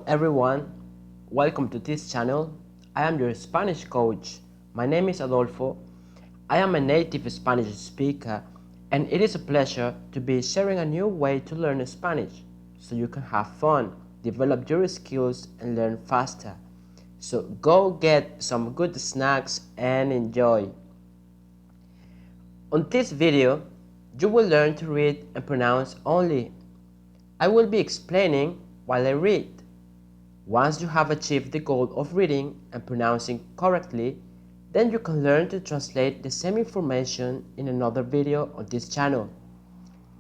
everyone, welcome to this channel. I am your Spanish coach. My name is Adolfo. I am a native Spanish speaker and it is a pleasure to be sharing a new way to learn Spanish so you can have fun, develop your skills and learn faster. So go get some good snacks and enjoy. On this video, you will learn to read and pronounce only. I will be explaining while I read. Once you have achieved the goal of reading and pronouncing correctly, then you can learn to translate the same information in another video on this channel.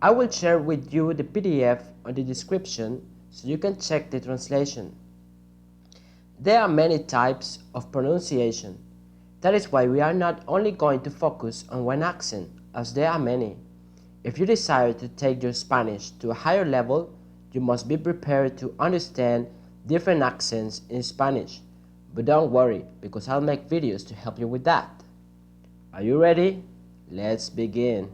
I will share with you the PDF on the description so you can check the translation. There are many types of pronunciation. That is why we are not only going to focus on one accent, as there are many. If you desire to take your Spanish to a higher level, you must be prepared to understand different accents in Spanish. But don't worry, because I'll make videos to help you with that. Are you ready? Let's begin.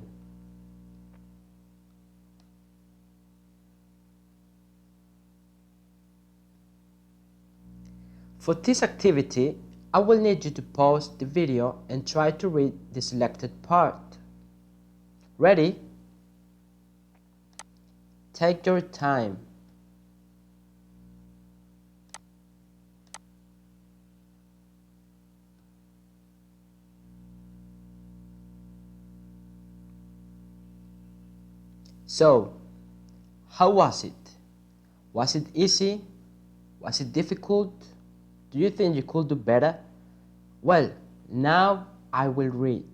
For this activity, I will need you to pause the video and try to read the selected part. Ready? Take your time. So, how was it? Was it easy? Was it difficult? Do you think you could do better? Well, now I will read.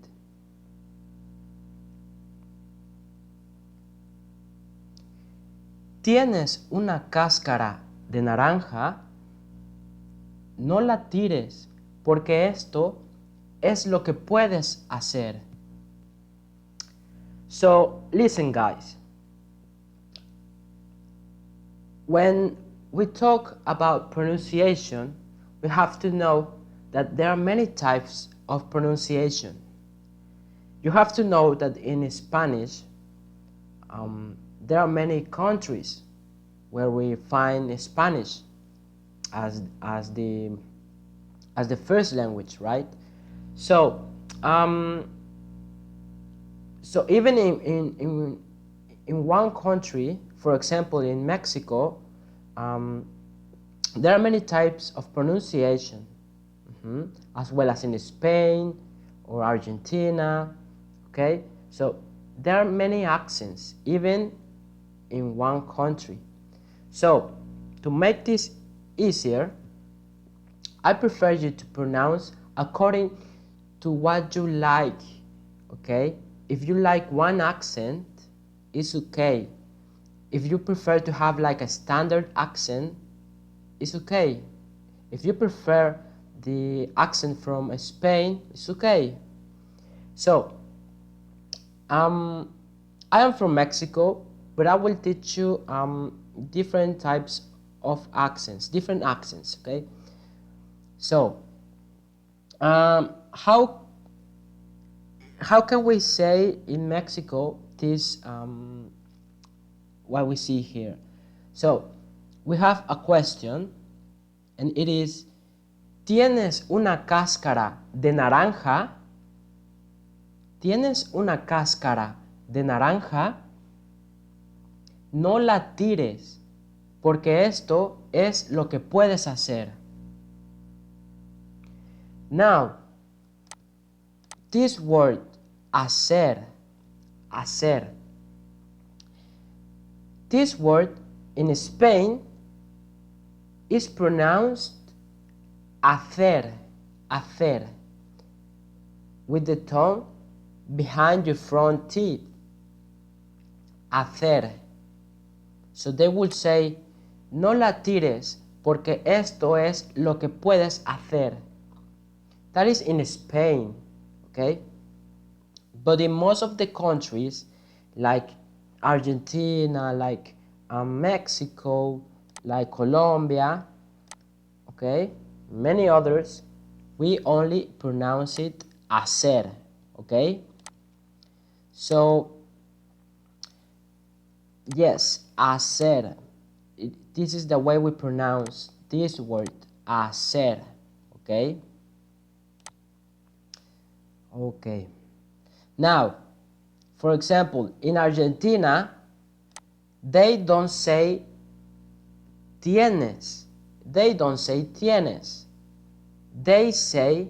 ¿Tienes una cáscara de naranja? No la tires, porque esto es lo que puedes hacer. So, listen guys. When we talk about pronunciation, we have to know that there are many types of pronunciation. You have to know that in Spanish, there are many countries where we find Spanish as the first language, right? So, so even in one country, for example, in Mexico, there are many types of pronunciation, as well as in Spain or Argentina, okay? So there are many accents, even in one country. So to make this easier, I prefer you to pronounce according to what you like, okay? If you like one accent, it's okay. If you prefer to have like a standard accent, it's okay. If you prefer the accent from Spain, it's okay. So, I am from Mexico, but I will teach you different types of accents, different accents, okay? So, how can we say in Mexico this what we see here? So we have a question and it is, ¿tienes una cáscara de naranja? ¿Tienes una cáscara de naranja? No la tires, porque esto es lo que puedes hacer. Now, this word hacer, this word in Spain is pronounced hacer, with the tongue behind your front teeth. Hacer. So they would say, no la tires, porque esto es lo que puedes hacer. That is in Spain, okay? But in most of the countries, like Argentina, like Mexico, like Colombia, okay, many others, we only pronounce it hacer, okay? So, yes, hacer this is the way we pronounce this word, hacer, okay? Okay. Now, for example, in Argentina, they don't say tienes. They don't say tienes. They say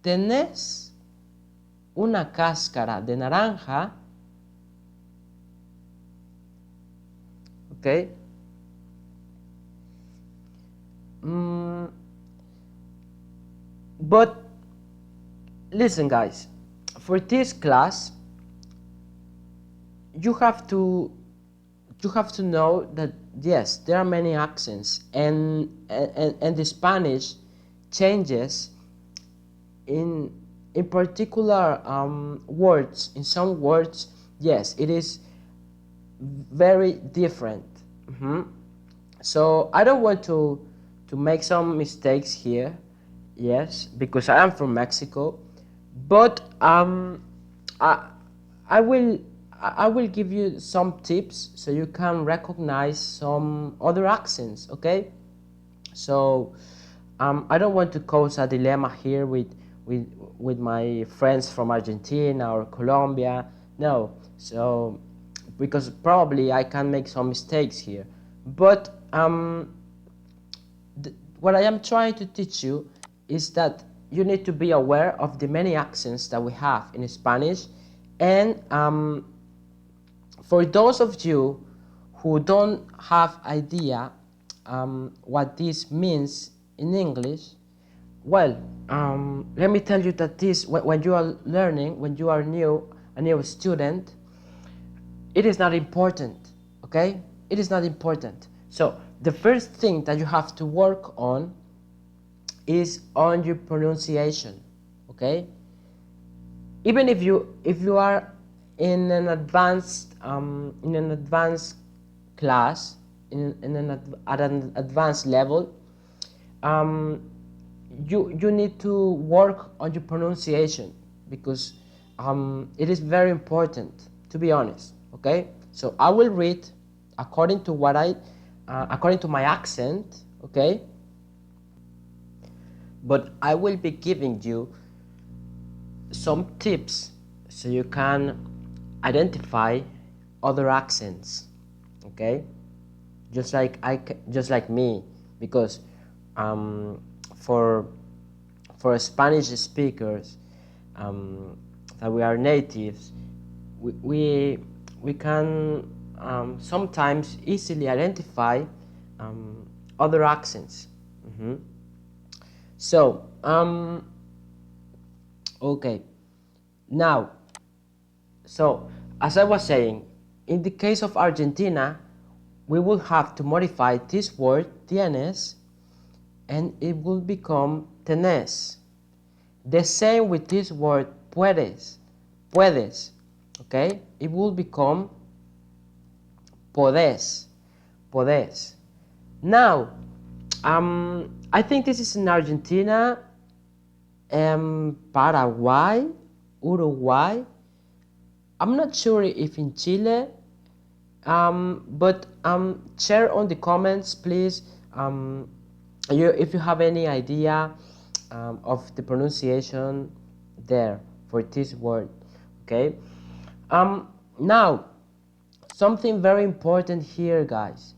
tenés una cáscara de naranja. Okay. But listen, guys, for this class, you have to know that yes, there are many accents, and the Spanish changes in particular words. In some words, yes, it is very different. So I don't want to make some mistakes here, yes, because I am from Mexico, but I will give you some tips so you can recognize some other accents, okay? So I don't want to cause a dilemma here with my friends from Argentina or Colombia. No, so because probably I can make some mistakes here, but what I am trying to teach you is that you need to be aware of the many accents that we have in Spanish, and for those of you who don't have idea what this means in English, well, let me tell you that this, when you are learning, when you are a new student, it is not important, okay? It is not important. So the first thing that you have to work on is on your pronunciation, okay? Even if you are in an advanced class, at an advanced level, you need to work on your pronunciation, because it is very important, to be honest, okay? So I will read according to what according to my accent, okay? But I will be giving you some tips so you can identify other accents, okay? Just like me, because for Spanish speakers that we are natives, we can sometimes easily identify other accents. So okay, now, so as I was saying, in the case of Argentina, we will have to modify this word tienes, and it will become tenés. The same with this word puedes, okay? It will become podés, podés. Now, I think this is in Argentina, Paraguay, Uruguay. I'm not sure if in Chile, but share on the comments, please, if you have any idea of the pronunciation there for this word, okay? Now, something very important here, guys.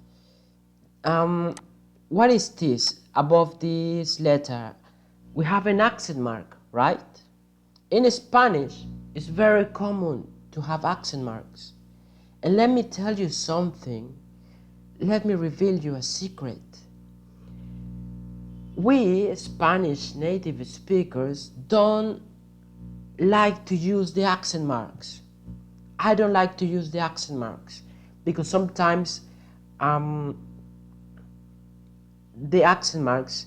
What is this above this letter? We have an accent mark, right? In Spanish, it's very common to have accent marks. And let me tell you something. Let me reveal you a secret. We Spanish native speakers don't like to use the accent marks. I don't like to use the accent marks because sometimes the accent marks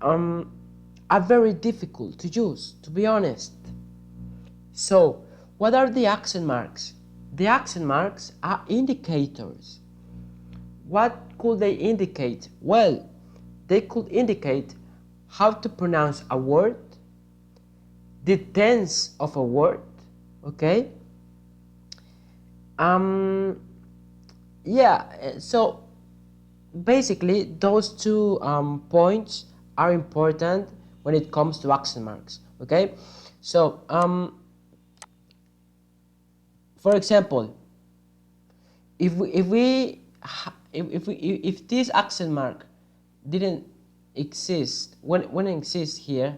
are very difficult to use, to be honest. So, what are the accent marks? The accent marks are indicators. What could they indicate? Well, they could indicate how to pronounce a word, the tense of a word, okay? Yeah, so basically those two points are important when it comes to accent marks. Okay, so for example, if this accent mark didn't exist when it exists here,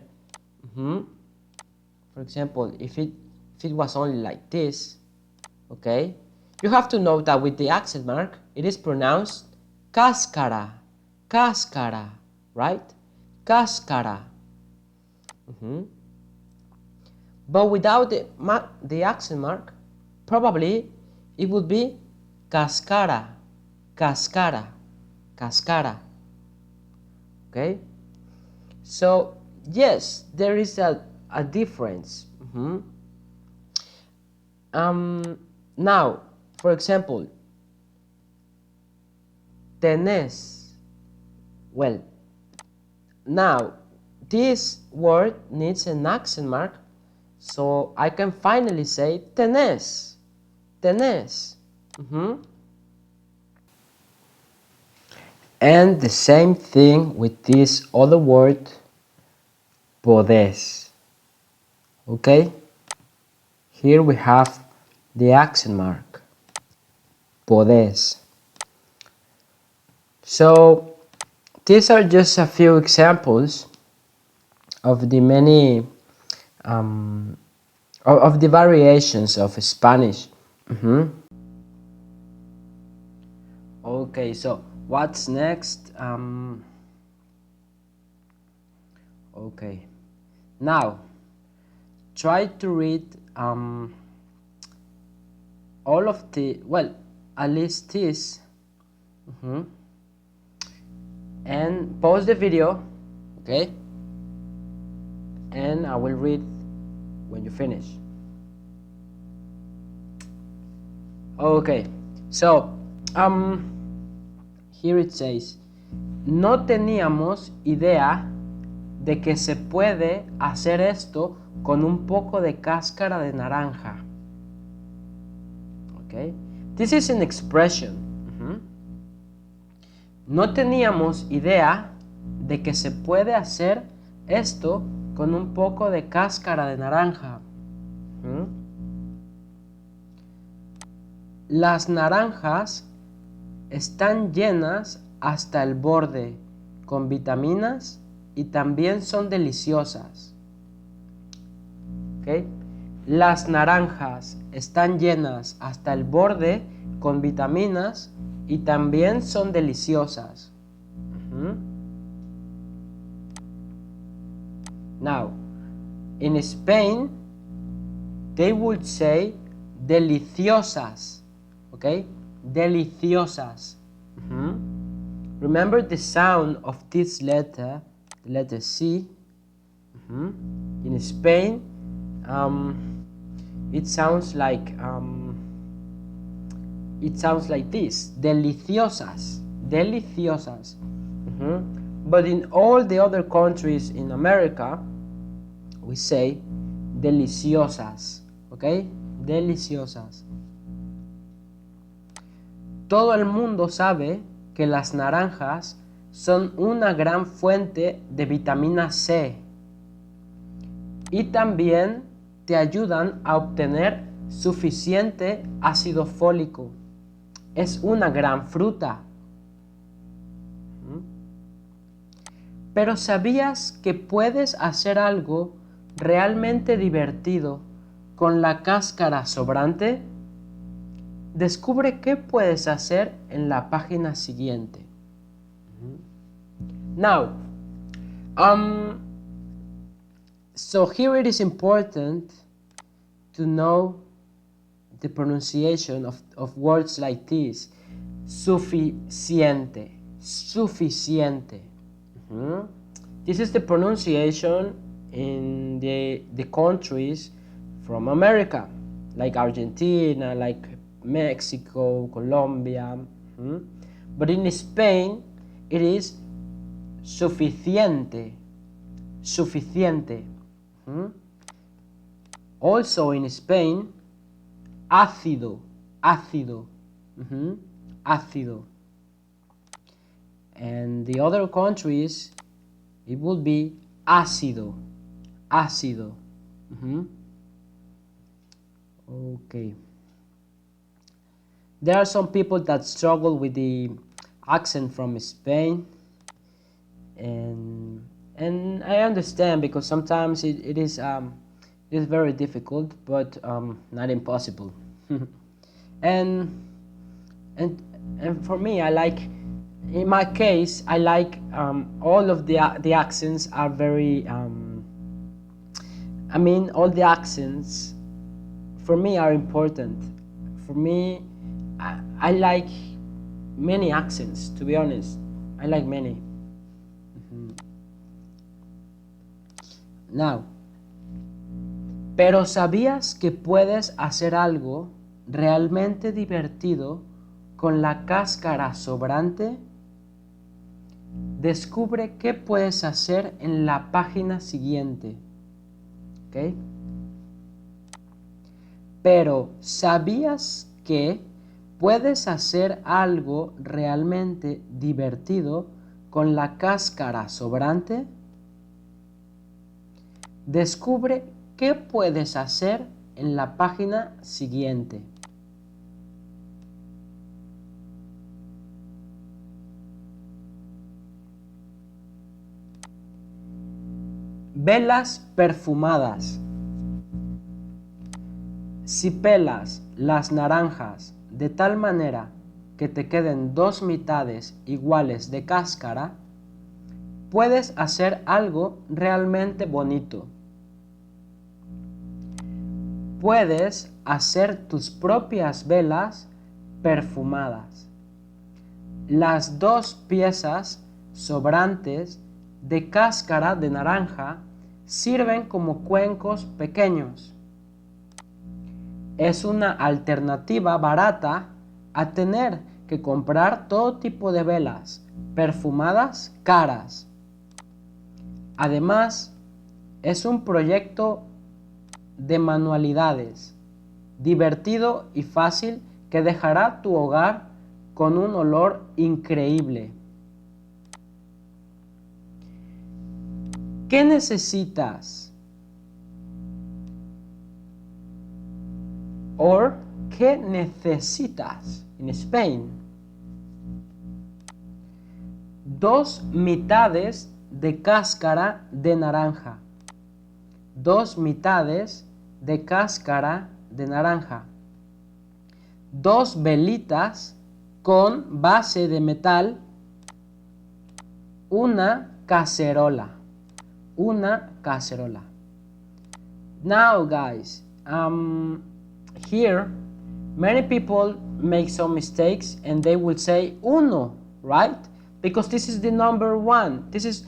for example, if it was only like this, okay, you have to know that with the accent mark it is pronounced cáscara, cáscara, right? Cáscara. But without the accent mark, probably it would be cascara, cascara, cascara. Okay? So, yes, there is a difference. Now, for example, tenés. Well, now this word needs an accent mark, so I can finally say tenés, tenés. And the same thing with this other word, podés. Okay? Here we have the accent mark, podés. So these are just a few examples of the many of the variations of Spanish. Okay, so what's next? Okay, now try to read all of the, well, at least this, and pause the video, okay, and I will read when you finish. Okay, so here it says, no teníamos idea de que se puede hacer esto con un poco de cáscara de naranja. Okay, this is an expression. No teníamos idea de que se puede hacer esto con un poco de cáscara de naranja. Las naranjas están llenas hasta el borde con vitaminas y también son deliciosas. ¿Okay? Las naranjas están llenas hasta el borde con vitaminas y también son deliciosas. Now, in Spain, they would say deliciosas. Okay? Deliciosas. Remember the sound of this letter, the letter C. In Spain, it sounds like this, deliciosas, deliciosas. But in all the other countries in America, we say deliciosas. Okay? Deliciosas. Todo el mundo sabe que las naranjas son una gran fuente de vitamina C y también te ayudan a obtener suficiente ácido fólico. Es una gran fruta. Pero ¿sabías que puedes hacer algo realmente divertido con la cáscara sobrante? Descubre qué puedes hacer en la página siguiente. Now, so here it is important to know the pronunciation of words like this. Suficiente, suficiente. This is the pronunciation in the countries from America, like Argentina, like Mexico, Colombia. But in Spain, it is suficiente, suficiente. Also in Spain, ácido, ácido. ácido. And the other countries, it would be ácido, ácido. Okay. There are some people that struggle with the accent from Spain, and I understand, because sometimes it is very difficult, but not impossible. and for me, I like, in my case, I like all of the accents are very I mean, all the accents for me are important. For me, I like many accents, to be honest. I like many. Now, pero ¿sabías que puedes hacer algo realmente divertido con la cáscara sobrante? Descubre qué puedes hacer en la página siguiente. ¿Ok? Pero ¿sabías que puedes hacer algo realmente divertido con la cáscara sobrante? Descubre qué puedes hacer en la página siguiente. Velas perfumadas. Si pelas las naranjas de tal manera que te queden dos mitades iguales de cáscara, puedes hacer algo realmente bonito. Puedes hacer tus propias velas perfumadas. Las dos piezas sobrantes de cáscara de naranja sirven como cuencos pequeños. Es una alternativa barata a tener que comprar todo tipo de velas perfumadas caras. Además, es un proyecto de manualidades divertido y fácil que dejará tu hogar con un olor increíble. ¿Qué necesitas? Or, ¿qué necesitas? In Spain. Dos mitades de cáscara de naranja. Dos mitades de cáscara de naranja. Dos velitas con base de metal. Una cacerola. Una cacerola. Now, guys, here many people make some mistakes and they will say uno, right? Because this is the number one. This is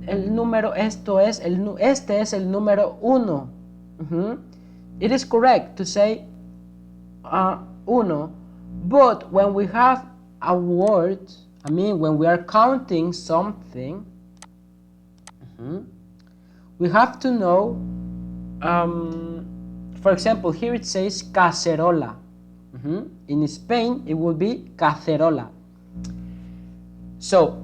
el número, este es el número uno. It is correct to say uno, but when we have a word, I mean when we are counting something, we have to know, for example, here it says cacerola. In Spain, it will be cacerola. So,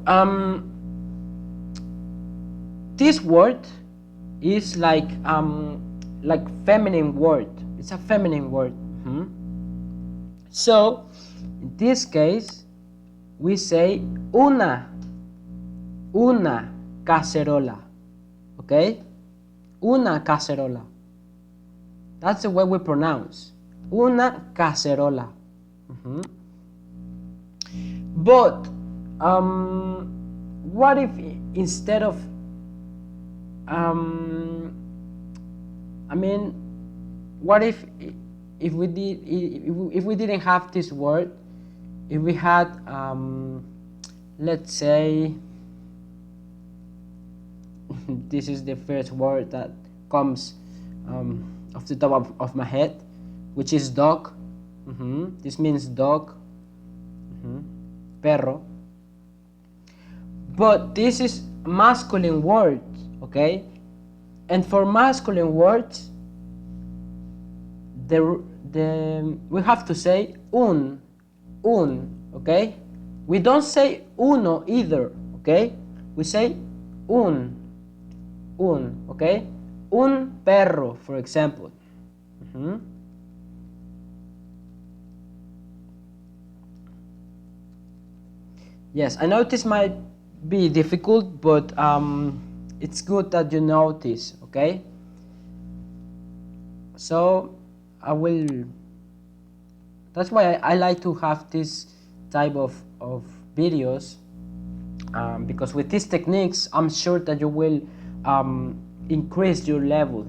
this word is like feminine word. It's a feminine word. So, in this case, we say una cacerola. Okay? Una cacerola. That's the way we pronounce. Una cacerola. But what if instead of what if we didn't have this word, if we had let's say this is the first word that comes off the top of my head, which is dog. This means dog. Perro. But this is masculine word, okay? And for masculine words, we have to say un, okay? We don't say uno either, okay? We say un, okay? Un perro, for example. Yes, I know this might be difficult, but it's good that you notice, okay? So I will, that's why I like to have this type of videos, because with these techniques I'm sure that you will increase your level.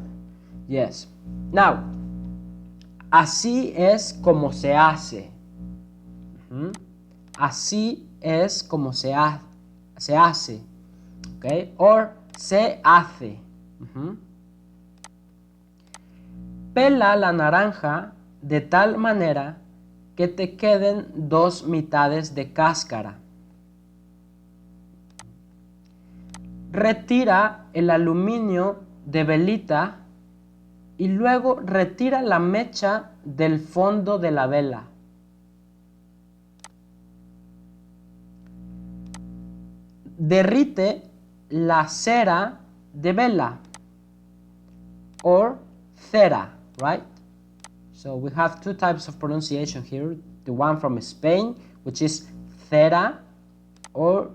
Yes. Now, así es como se hace. Así es como se hace, okay? Or se hace. Pela la naranja de tal manera que te queden 2 mitades de cáscara. Retira el aluminio de velita y luego retira la mecha del fondo de la vela. Derrite la cera de vela, or cera, right? So we have two types of pronunciation here. The one from Spain, which is cera, or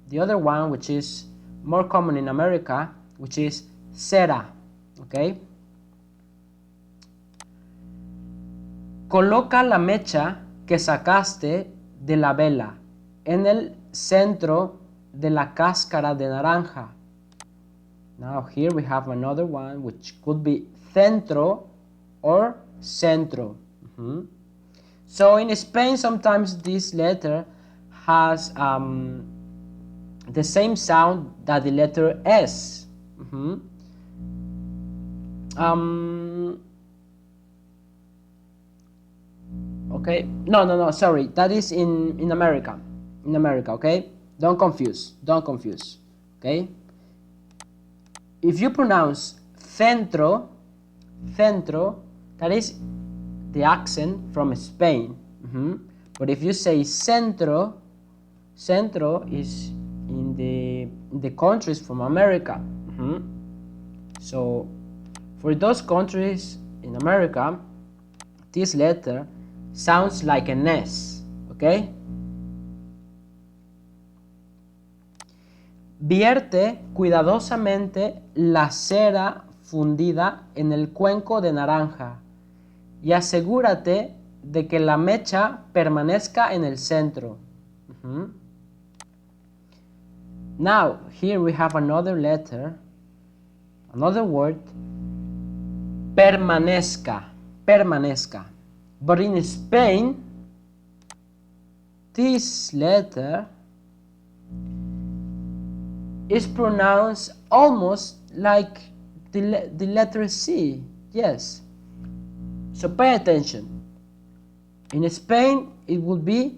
the other one, which is more common in America, which is cera, okay? Coloca la mecha que sacaste de la vela en el centro de la cáscara de naranja. Now here we have another one which could be centro or centro. So in Spain sometimes this letter has the same sound that the letter S. Okay, no, sorry, that is in America. In America, okay? Don't confuse, okay? If you pronounce centro, that is the accent from Spain. But if you say centro is in the countries from America. So for those countries in America, this letter sounds like an S, okay? Vierte cuidadosamente la cera fundida en el cuenco de naranja y asegúrate de que la mecha permanezca en el centro. Now, here we have another letter, another word, permanezca. But in Spain, this letter is pronounced almost like the letter C. Yes. So pay attention. In Spain, it would be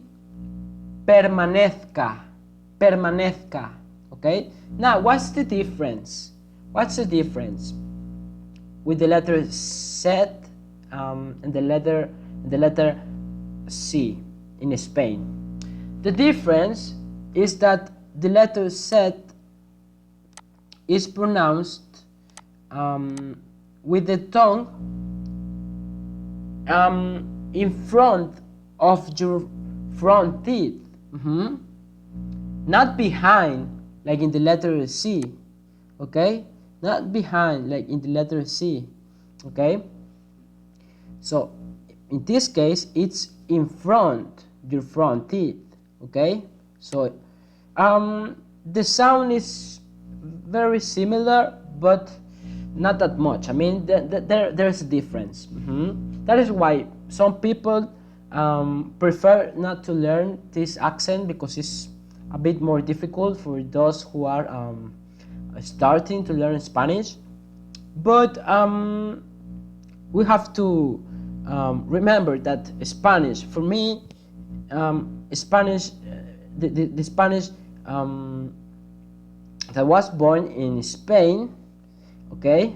permanezca. Okay? Now, what's the difference? With the letter Z and the letter C in Spain? The difference is that the letter Z is pronounced with the tongue in front of your front teeth, not behind like in the letter C, okay? Not behind like in the letter C, okay? So in this case it's in front, your front teeth, okay? So the sound is very similar, but not that much. I mean, there's a difference. That is why some people prefer not to learn this accent, because it's a bit more difficult for those who are starting to learn Spanish. But we have to remember that Spanish, for me, Spanish, the Spanish that was born in Spain, okay,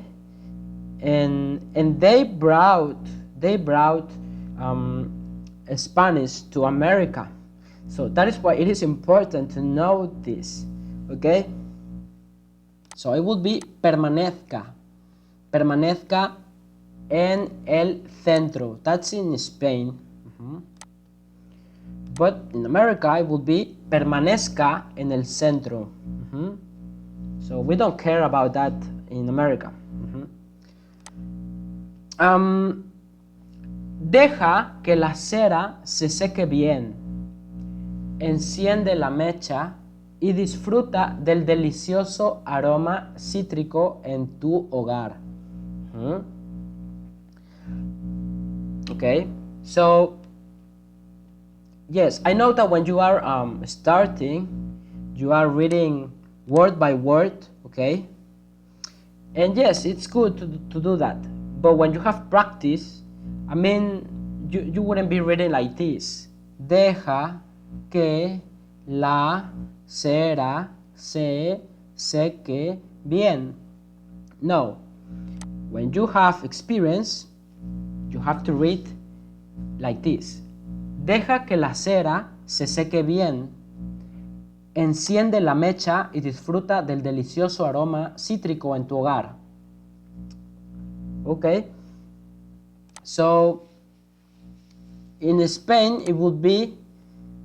and they brought Spanish to America. So that is why it is important to know this, okay? So it would be permanezca. Permanezca en el centro. That's in Spain. But in America, it would be permanezca en el centro. So we don't care about that in America. Deja que la cera se seque bien. Enciende la mecha y disfruta del delicioso aroma cítrico en tu hogar. Okay, so yes, I know that when you are starting, you are reading word by word, okay? And yes, it's good to do that. But when you have practice, I mean, you wouldn't be reading like this. Deja que la cera se seque bien. No. When you have experience, you have to read like this. Deja que la cera se seque bien. Enciende la mecha y disfruta del delicioso aroma cítrico en tu hogar. Okay. So, in Spain, it would be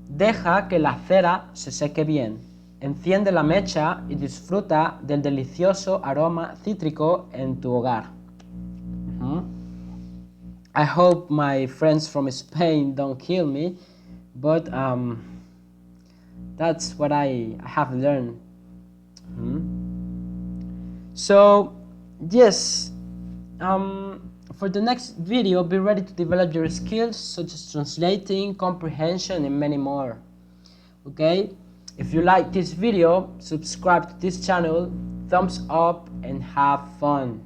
deja que la cera se seque bien. Enciende la mecha y disfruta del delicioso aroma cítrico en tu hogar. I hope my friends from Spain don't kill me, but that's what I have learned. So, yes, for the next video, be ready to develop your skills such as translating, comprehension, and many more. Okay? If you like this video, subscribe to this channel, thumbs up, and have fun.